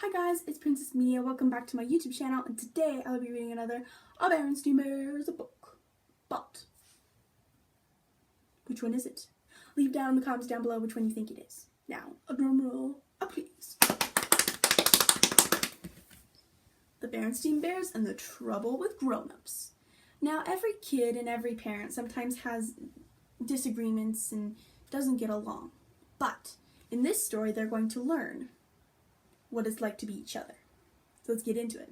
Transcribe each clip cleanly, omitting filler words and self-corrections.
Hi guys, it's Princess Mia. Welcome back to my YouTube channel, and today I'll be reading another Berenstain Bears book. But which one is it? Leave down in the comments down below which one you think it is. Now, a drum roll, please. The Berenstain Bears and the Trouble with Grownups. Now, every kid and every parent sometimes has disagreements and doesn't get along. But in this story, they're going to learn what it's like to be each other. So let's get into it.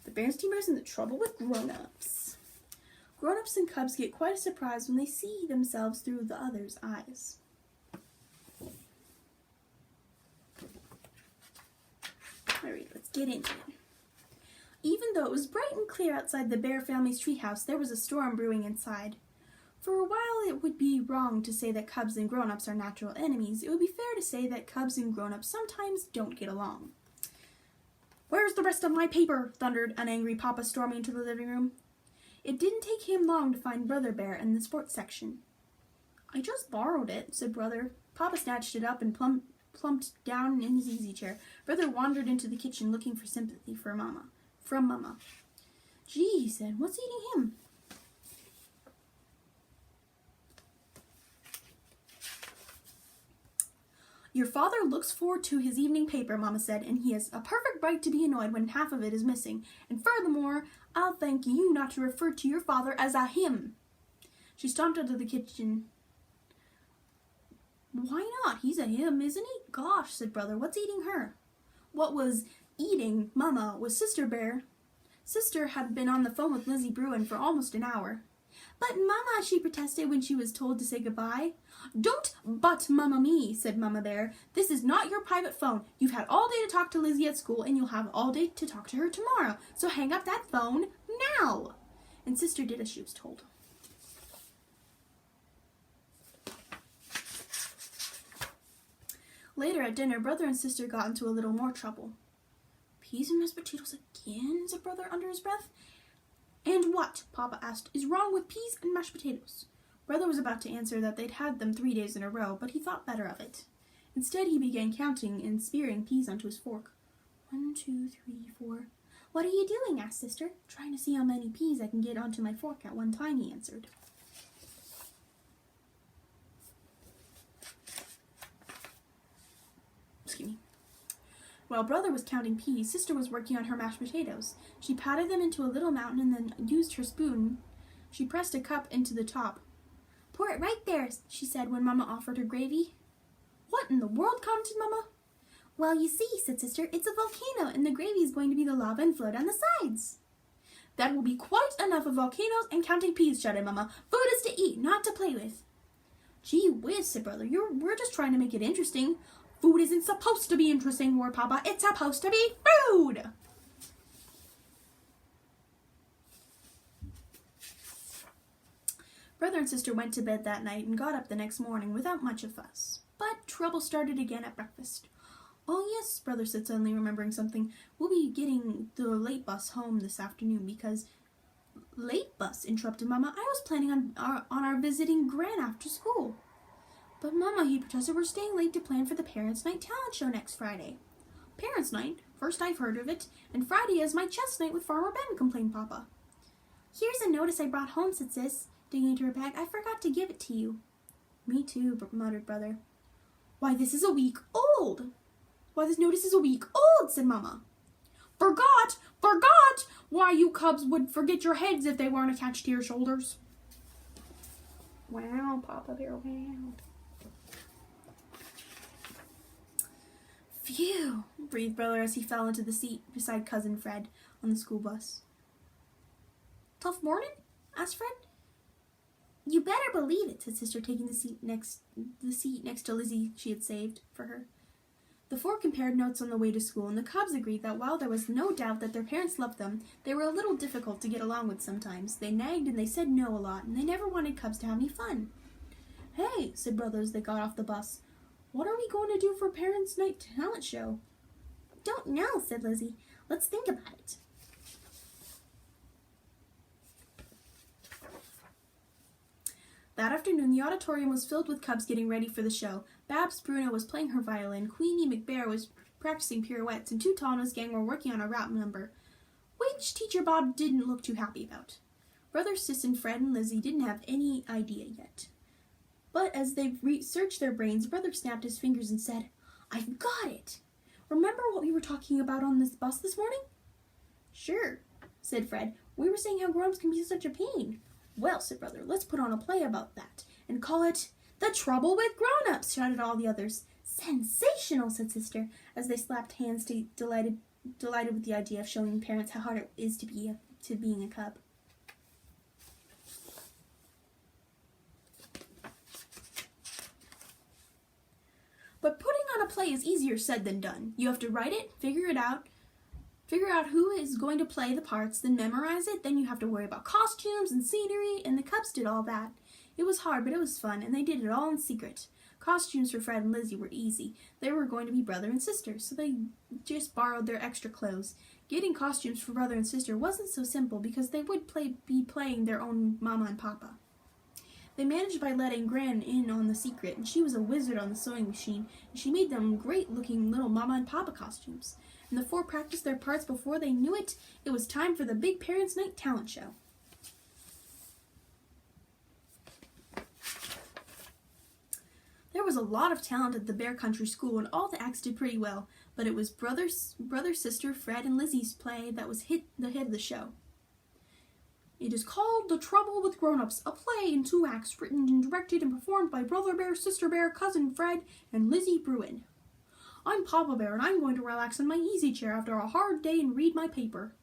The Berenstain Bears and the Trouble with Grownups. Grownups and cubs get quite a surprise when they see themselves through the other's eyes. Alright, let's get into it. Even though it was bright and clear outside the Bear family's treehouse, there was a storm brewing inside. For a while, it would be wrong to say that cubs and grown-ups are natural enemies. It would be fair to say that cubs and grown-ups sometimes don't get along. "Where's the rest of my paper?" thundered an angry Papa, storming into the living room. It didn't take him long to find Brother Bear in the sports section. "I just borrowed it," said Brother. Papa snatched it up and plumped down in his easy chair. Brother wandered into the kitchen looking for sympathy from Mama. "Gee," he said, "what's eating him?" "Your father looks forward to his evening paper," Mama said, "and he has a perfect right to be annoyed when half of it is missing. And furthermore, I'll thank you not to refer to your father as a him." She stomped out of the kitchen. "Why not? He's a him, isn't he?" "Gosh," said Brother, "what's eating her?" What was eating Mama was Sister Bear. Sister had been on the phone with Lizzie Bruin for almost an hour. "But Mama," she protested when she was told to say goodbye. "Don't but Mama me," said Mama Bear. "This is not your private phone. You've had all day to talk to Lizzie at school, and you'll have all day to talk to her tomorrow. So hang up that phone now." And Sister did as she was told. Later at dinner, Brother and Sister got into a little more trouble. "Peas and mashed potatoes again?" said Brother under his breath. "And what," Papa asked, "is wrong with peas and mashed potatoes?" Brother was about to answer that they'd had them 3 days in a row, but he thought better of it. Instead, he began counting and spearing peas onto his fork. 1, 2, 3, 4. "What are you doing?" asked Sister. "Trying to see how many peas I can get onto my fork at one time," he answered. Excuse me. While Brother was counting peas, Sister was working on her mashed potatoes. She patted them into a little mountain and then used her spoon. She pressed a cup into the top. "Pour it right there," she said when Mama offered her gravy. "What in the world?" commented Mama. "Well, you see," said Sister, "it's a volcano, and the gravy is going to be the lava and float on the sides." "That will be quite enough of volcanoes and counting peas," shouted Mama. "Food is to eat, not to play with." "Gee whiz," said Brother, "we're just trying to make it interesting." "Food isn't supposed to be interesting," roared Papa. "It's supposed to be food!" Brother and Sister went to bed that night and got up the next morning without much of fuss. But trouble started again at breakfast. "Oh yes," Brother said, suddenly remembering something. "We'll be getting the late bus home this afternoon because—" "Late bus?" interrupted Mama. "I was planning on our visiting Gran after school." "But Mama," he protested, "we're staying late to plan for the Parents' Night talent show next Friday." "Parents' Night? First I've heard of it. And Friday is my chess night with Farmer Ben," complained Papa. "Here's a notice I brought home," said Sis, digging into her bag. "I forgot to give it to you." "Me too," muttered Brother. "Why, this is a week old." "Why, this notice is a week old," said Mama. Forgot! Why, you cubs would forget your heads if they weren't attached to your shoulders." "Wow, Papa Bear, wow." "Phew," breathed Brother as he fell into the seat beside Cousin Fred on the school bus. "Tough morning?" asked Fred. "You better believe it," said Sister, taking the seat next to Lizzie she had saved for her. The four compared notes on the way to school, and the cubs agreed that while there was no doubt that their parents loved them, they were a little difficult to get along with sometimes. They nagged and they said no a lot, and they never wanted cubs to have any fun. "Hey," said Brother as they got off the bus, "what are we going to do for Parents' Night talent show?" "Don't know," said Lizzie. "Let's think about it." That afternoon, the auditorium was filled with cubs getting ready for the show. Babs Bruno was playing her violin. Queenie McBear was practicing pirouettes, and 2 Tall and his gang were working on a route number, which Teacher Bob didn't look too happy about. Brother Sis and Fred and Lizzie didn't have any idea yet. But as they searched their brains, Brother snapped his fingers and said, "I've got it! Remember what we were talking about on this bus this morning?" "Sure," said Fred. "We were saying how grown-ups can be such a pain." "Well," said Brother, "let's put on a play about that and call it The Trouble with Grown-ups," shouted all the others. "Sensational," said Sister, as they slapped hands, delighted with the idea of showing parents how hard it is to being a cub. But putting on a play is easier said than done. You have to write it, figure out who is going to play the parts, then memorize it, then you have to worry about costumes and scenery, and the cubs did all that. It was hard, but it was fun, and they did it all in secret. Costumes for Fred and Lizzie were easy. They were going to be brother and sister, so they just borrowed their extra clothes. Getting costumes for brother and sister wasn't so simple because they would be playing their own Mama and Papa. They managed by letting Gran in on the secret, and she was a wizard on the sewing machine, and she made them great-looking little Mama and Papa costumes. And the 4 practiced their parts before they knew it. It was time for the big Parents' Night talent show. There was a lot of talent at the Bear Country School, and all the acts did pretty well, but it was brother, sister, Fred, and Lizzie's play that was the hit of the show. It is called The Trouble with Grownups, a play in 2 acts written and directed and performed by Brother Bear, Sister Bear, Cousin Fred, and Lizzie Bruin. I'm Papa Bear, and I'm going to relax in my easy chair after a hard day and read my paper.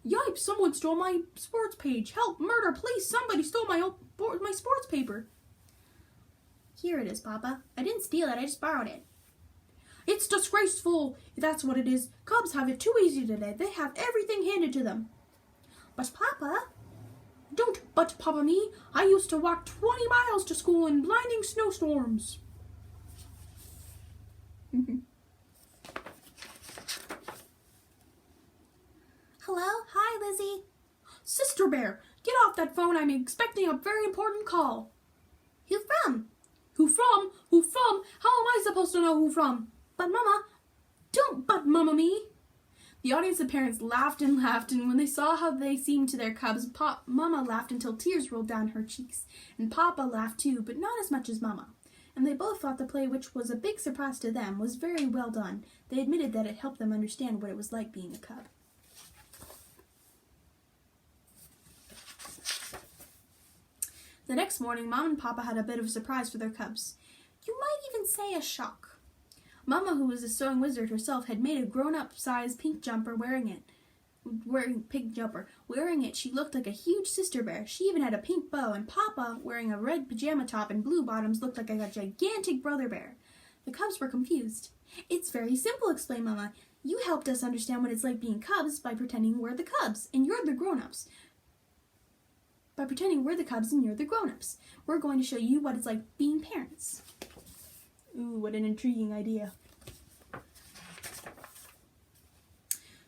Yipes, someone stole my sports page. Help, murder, please, somebody stole my sports paper. Here it is, Papa. I didn't steal it, I just borrowed it. It's disgraceful, if that's what it is. Cubs have it too easy today. They have everything handed to them. But Papa... Don't but Papa me. I used to walk 20 miles to school in blinding snowstorms. Hello? Hi, Lizzie. Sister Bear, get off that phone. I'm expecting a very important call. Who from? Who from? Who from? How am I supposed to know who from? But Mama, don't but Mama me. The audience of parents laughed, and when they saw how they seemed to their cubs, Mama laughed until tears rolled down her cheeks, and Papa laughed too, but not as much as Mama. And they both thought the play, which was a big surprise to them, was very well done. They admitted that it helped them understand what it was like being a cub. The next morning, Mom and Papa had a bit of a surprise for their cubs. You might even say a shock. Mama, who was a sewing wizard herself, had made a grown-up size pink jumper. Wearing it, she looked like a huge sister bear. She even had a pink bow, and Papa, wearing a red pajama top and blue bottoms, looked like a gigantic brother bear. The cubs were confused. It's very simple, explained Mama. You helped us understand what it's like being cubs by pretending we're the cubs, and you're the grown-ups. By pretending we're the cubs and you're the grown-ups. We're going to show you what it's like being parents. Ooh, what an intriguing idea.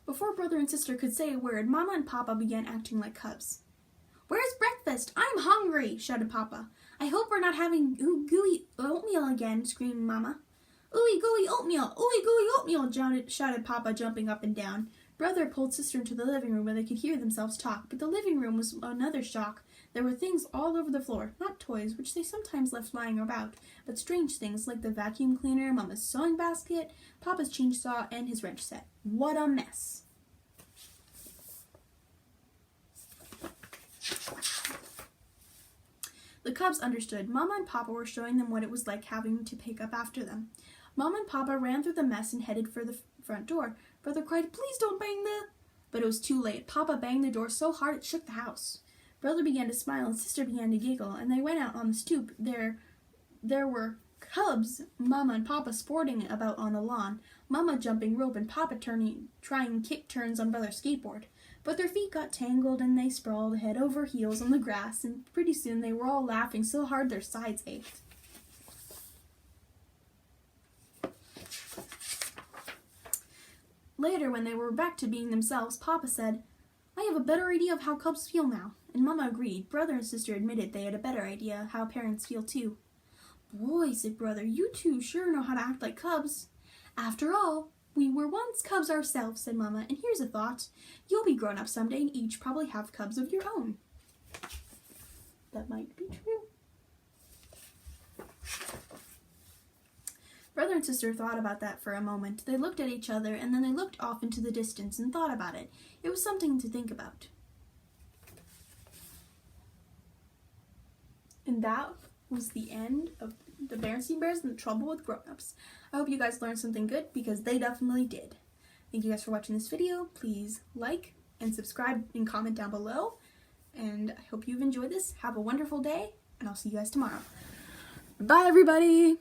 Before brother and sister could say a word, Mama and Papa began acting like cubs. Where's breakfast? I'm hungry, shouted Papa. I hope we're not having gooey oatmeal again, screamed Mama. Ooey gooey oatmeal, shouted Papa, jumping up and down. Brother pulled sister into the living room where they could hear themselves talk, but the living room was another shock. There were things all over the floor, not toys, which they sometimes left lying about, but strange things like the vacuum cleaner, Mama's sewing basket, Papa's chainsaw, and his wrench set. What a mess. The cubs understood. Mama and Papa were showing them what it was like having to pick up after them. Mama and Papa ran through the mess and headed for the front door. Brother cried, "Please don't bang the..." But it was too late. Papa banged the door so hard it shook the house. Brother began to smile and sister began to giggle, and they went out on the stoop. There were cubs, Mama and Papa sporting about on the lawn, Mama jumping rope and Papa trying kick turns on Brother's skateboard. But their feet got tangled and they sprawled head over heels on the grass, and pretty soon they were all laughing so hard their sides ached. Later, when they were back to being themselves, Papa said, "I have a better idea of how cubs feel now." And Mama agreed. Brother and sister admitted they had a better idea how parents feel too. "Boy," said Brother, "you two sure know how to act like cubs. After all, We were once cubs ourselves, said Mama, and here's a thought. You'll be grown up someday and each probably have cubs of your own. That might be true. Brother and sister thought about that for a moment. They looked at each other, and then they looked off into the distance and thought about it. It was something to think about. And that was the end of the Berenstain Bears and the trouble with grown-ups. I hope you guys learned something good, because they definitely did. Thank you guys for watching this video. Please like and subscribe and comment down below. And I hope you've enjoyed this. Have a wonderful day, and I'll see you guys tomorrow. Bye, everybody!